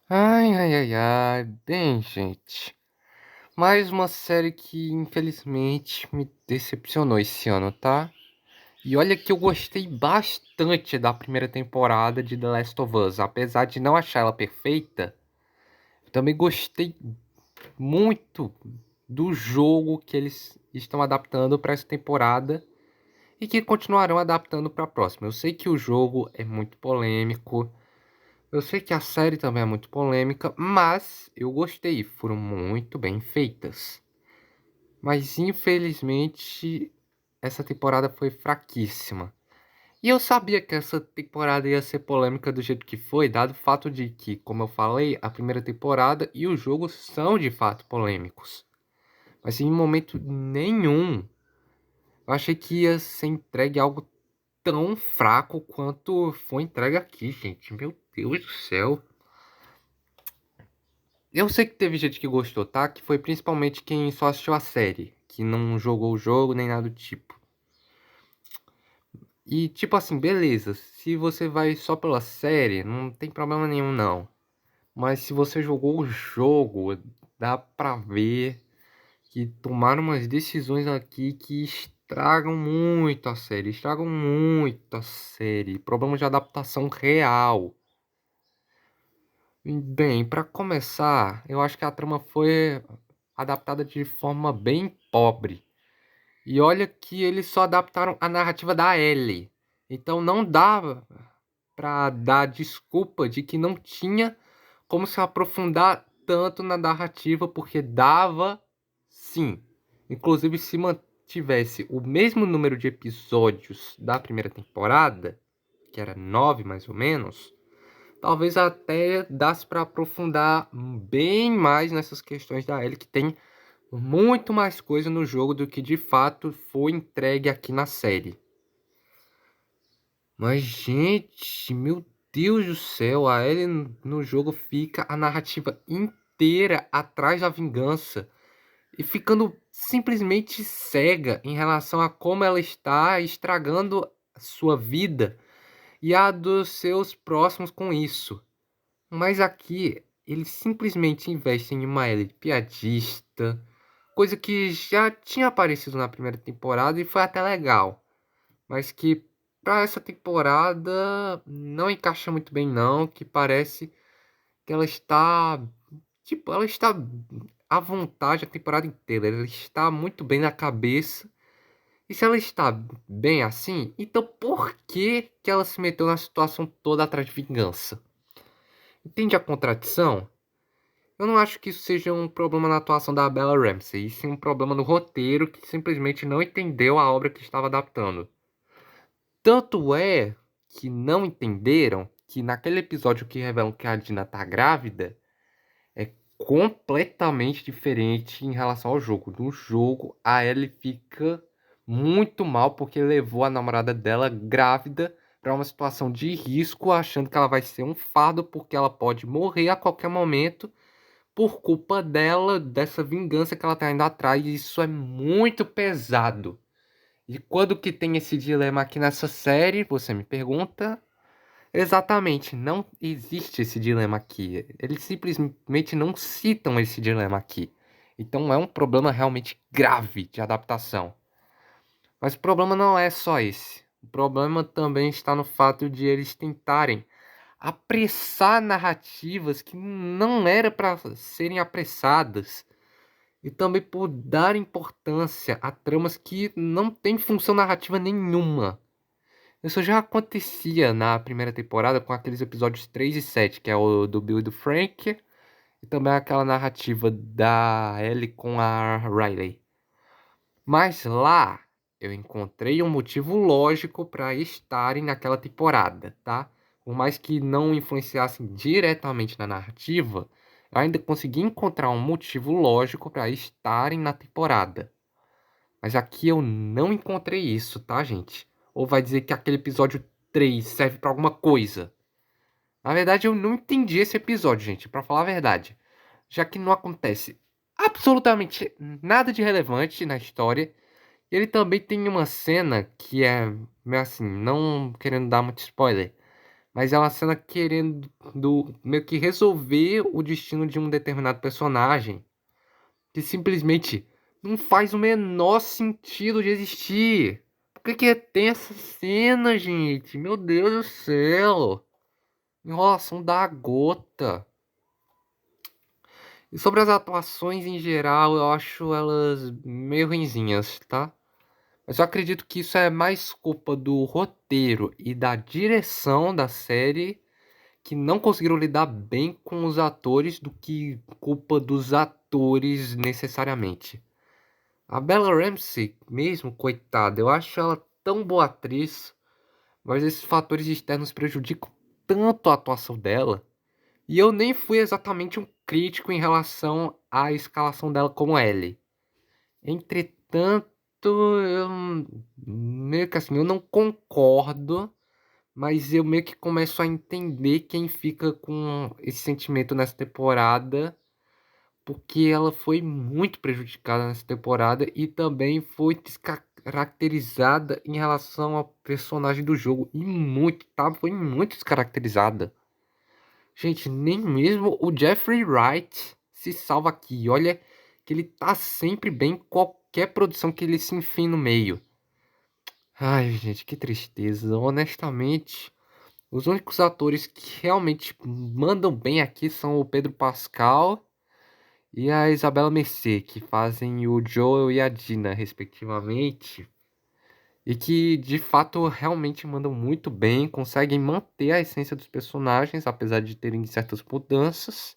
Ai, ai, ai, ai. Bem, gente. Mais uma série que infelizmente me decepcionou esse ano, tá? E olha que eu gostei bastante da primeira temporada de The Last of Us. Apesar de não achar ela perfeita, eu também gostei muito do jogo que eles estão adaptando para essa temporada e que continuarão adaptando para a próxima. Eu sei que o jogo é muito polêmico. Eu sei que a série também é muito polêmica, mas eu gostei, foram muito bem feitas. Mas infelizmente essa temporada foi fraquíssima. E eu sabia que essa temporada ia ser polêmica do jeito que foi, dado o fato de que, como eu falei, a primeira temporada e o jogo são de fato polêmicos. Mas em momento nenhum eu achei que ia ser entregue algo tão fraco quanto foi entregue aqui, gente. Meu Deus do céu. Eu sei que teve gente que gostou, tá? Que foi principalmente quem só assistiu a série, que não jogou o jogo nem nada do tipo. E tipo assim, beleza, se você vai só pela série, não tem problema nenhum não. Mas se você jogou o jogo, dá pra ver que tomaram umas decisões aqui que estragam muito a série, estragam muito a série. Problema de adaptação real. Bem, pra começar, eu acho que a trama foi adaptada de forma bem pobre. E olha que eles só adaptaram a narrativa da Ellie. Então não dava pra dar desculpa de que não tinha como se aprofundar tanto na narrativa, porque dava sim. Inclusive, se mantivesse o mesmo número de episódios da primeira temporada, que era 9 mais ou menos, talvez até desse para aprofundar bem mais nessas questões da Ellie, que tem muito mais coisa no jogo do que de fato foi entregue aqui na série. Mas, gente, meu Deus do céu, a Ellie no jogo fica a narrativa inteira atrás da vingança e ficando simplesmente cega em relação a como ela está estragando a sua vida e a dos seus próximos com isso. Mas aqui eles simplesmente investem em uma Ellie piadista, coisa que já tinha aparecido na primeira temporada e foi até legal, mas que para essa temporada não encaixa muito bem não, que parece que ela está, tipo, ela está à vontade a temporada inteira, ela está muito bem na cabeça. E se ela está bem assim, então por que que ela se meteu na situação toda atrás de vingança? Entende a contradição? Eu não acho que isso seja um problema na atuação da Bella Ramsey, e sim um problema no roteiro que simplesmente não entendeu a obra que estava adaptando. Tanto é que não entenderam que naquele episódio que revelam que a Dina tá grávida é completamente diferente em relação ao jogo. No jogo, a Ellie fica muito mal porque levou a namorada dela grávida para uma situação de risco, achando que ela vai ser um fardo porque ela pode morrer a qualquer momento por culpa dela, dessa vingança que ela tá indo atrás. E isso é muito pesado. E quando que tem esse dilema aqui nessa série, você me pergunta? Exatamente, não existe esse dilema aqui. Eles simplesmente não citam esse dilema aqui. Então é um problema realmente grave de adaptação. Mas o problema não é só esse. O problema também está no fato de eles tentarem apressar narrativas que não era para serem apressadas. E também por dar importância a tramas que não têm função narrativa nenhuma. Isso já acontecia na primeira temporada com aqueles episódios 3 e 7, que é o do Bill e do Frank, e também aquela narrativa da Ellie com a Riley. Mas lá eu encontrei um motivo lógico para estarem naquela temporada, tá? Por mais que não influenciassem diretamente na narrativa, eu ainda consegui encontrar um motivo lógico para estarem na temporada. Mas aqui eu não encontrei isso, tá, gente? Ou vai dizer que aquele episódio 3 serve pra alguma coisa? Na verdade, eu não entendi esse episódio, gente, pra falar a verdade. Já que não acontece absolutamente nada de relevante na história. E ele também tem uma cena que é, meio assim, não querendo dar muito spoiler, mas é uma cena querendo meio que resolver o destino de um determinado personagem que simplesmente não faz o menor sentido de existir. Por que tem essa cena, gente? Meu Deus do céu! Enrolação da gota. E sobre as atuações em geral, eu acho elas meio ruinzinhas, tá? Mas eu acredito que isso é mais culpa do roteiro e da direção da série que não conseguiram lidar bem com os atores do que culpa dos atores necessariamente. A Bella Ramsey, mesmo, coitada, eu acho ela tão boa atriz, mas esses fatores externos prejudicam tanto a atuação dela. E eu nem fui exatamente um crítico em relação à escalação dela como Ellie. Entretanto, eu meio que assim, eu não concordo, mas eu meio que começo a entender quem fica com esse sentimento nessa temporada, porque ela foi muito prejudicada nessa temporada e também foi descaracterizada em relação ao personagem do jogo. E muito, tá? Foi muito descaracterizada. Gente, nem mesmo o Jeffrey Wright se salva aqui. Olha que ele tá sempre bem em qualquer produção que ele se enfie no meio. Ai, gente, que tristeza. Honestamente, os únicos atores que realmente mandam bem aqui são o Pedro Pascal e a Isabela Mercê, que fazem o Joel e a Dina, respectivamente. E que de fato realmente mandam muito bem, conseguem manter a essência dos personagens, apesar de terem certas mudanças.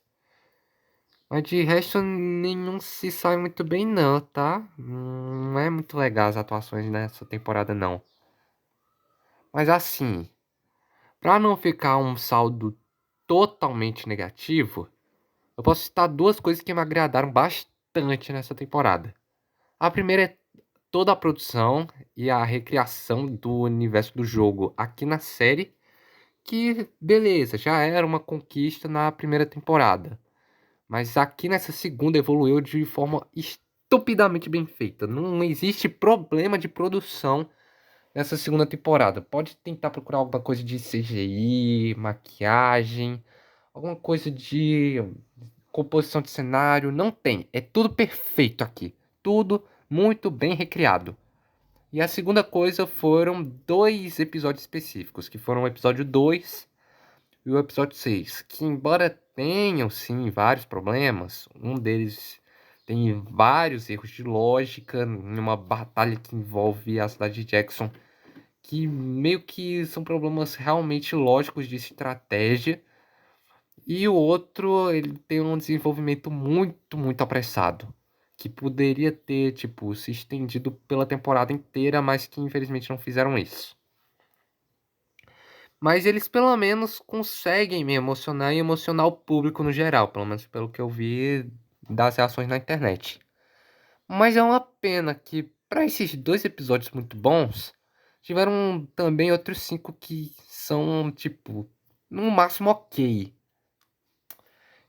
Mas de resto, nenhum se sai muito bem, não, tá? Não é muito legal as atuações nessa temporada, não. Mas assim, pra não ficar um saldo totalmente negativo, eu posso citar duas coisas que me agradaram bastante nessa temporada. A primeira é toda a produção e a recriação do universo do jogo aqui na série, que beleza, já era uma conquista na primeira temporada. Mas aqui nessa segunda evoluiu de forma estupidamente bem feita. Não existe problema de produção nessa segunda temporada. Pode tentar procurar alguma coisa de CGI, maquiagem, alguma coisa de composição de cenário. Não tem. É tudo perfeito aqui. Tudo muito bem recriado. E a segunda coisa foram dois episódios específicos, que foram o episódio 2 e o episódio 6, que embora tenham sim vários problemas, um deles tem vários erros de lógica em uma batalha que envolve a cidade de Jackson, que meio que são problemas realmente lógicos de estratégia, e o outro ele tem um desenvolvimento muito apressado, que poderia ter tipo se estendido pela temporada inteira, mas que infelizmente não fizeram isso. Mas eles pelo menos conseguem me emocionar e emocionar o público no geral, pelo menos pelo que eu vi das reações na internet. Mas é uma pena que, para esses dois episódios muito bons, tiveram também outros cinco que são, tipo, no máximo ok.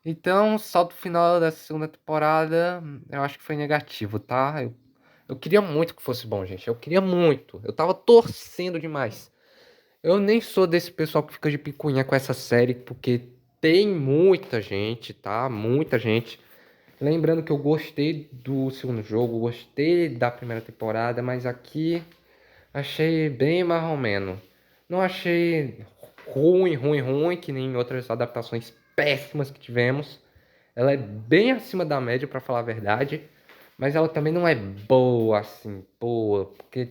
Então, o saldo final da segunda temporada, eu acho que foi negativo, tá? Eu queria muito que fosse bom, gente. Eu queria muito. Eu tava torcendo demais. Eu nem sou desse pessoal que fica de picuinha com essa série, porque tem muita gente, tá? Muita gente. Lembrando que eu gostei do segundo jogo, gostei da primeira temporada, mas aqui achei bem mais ou menos. Não achei ruim, que nem outras adaptações péssimas que tivemos. Ela é bem acima da média, pra falar a verdade, mas ela também não é boa assim, boa, porque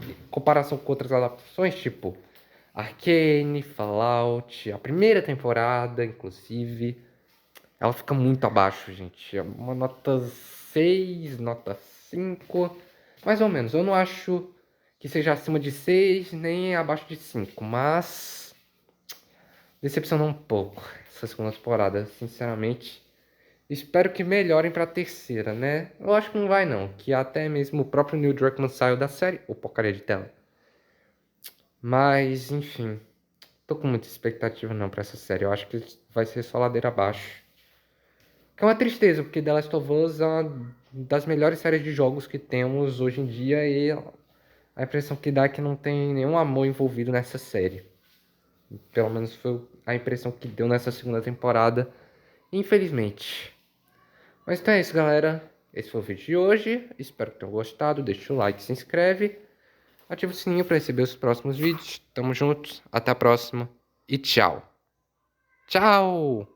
em comparação com outras adaptações, tipo Arcane, Fallout, a primeira temporada, inclusive, ela fica muito abaixo, gente. É uma nota 6, nota 5, mais ou menos. Eu não acho que seja acima de 6, nem abaixo de 5, mas decepcionou um pouco essa segunda temporada, sinceramente. Espero que melhorem pra terceira, né? Eu acho que não vai não, que até mesmo o próprio Neil Druckmann saiu da série, ou porcaria de tela. Mas, enfim, tô com muita expectativa não pra essa série. Eu acho que vai ser só ladeira abaixo. Que é uma tristeza, porque The Last of Us é uma das melhores séries de jogos que temos hoje em dia e a impressão que dá é que não tem nenhum amor envolvido nessa série. Pelo menos foi a impressão que deu nessa segunda temporada, infelizmente. Mas então é isso, galera. Esse foi o vídeo de hoje. Espero que tenham gostado. Deixa o like, se inscreve. Ativa o sininho para receber os próximos vídeos. Tamo juntos. Até a próxima. E tchau. Tchau!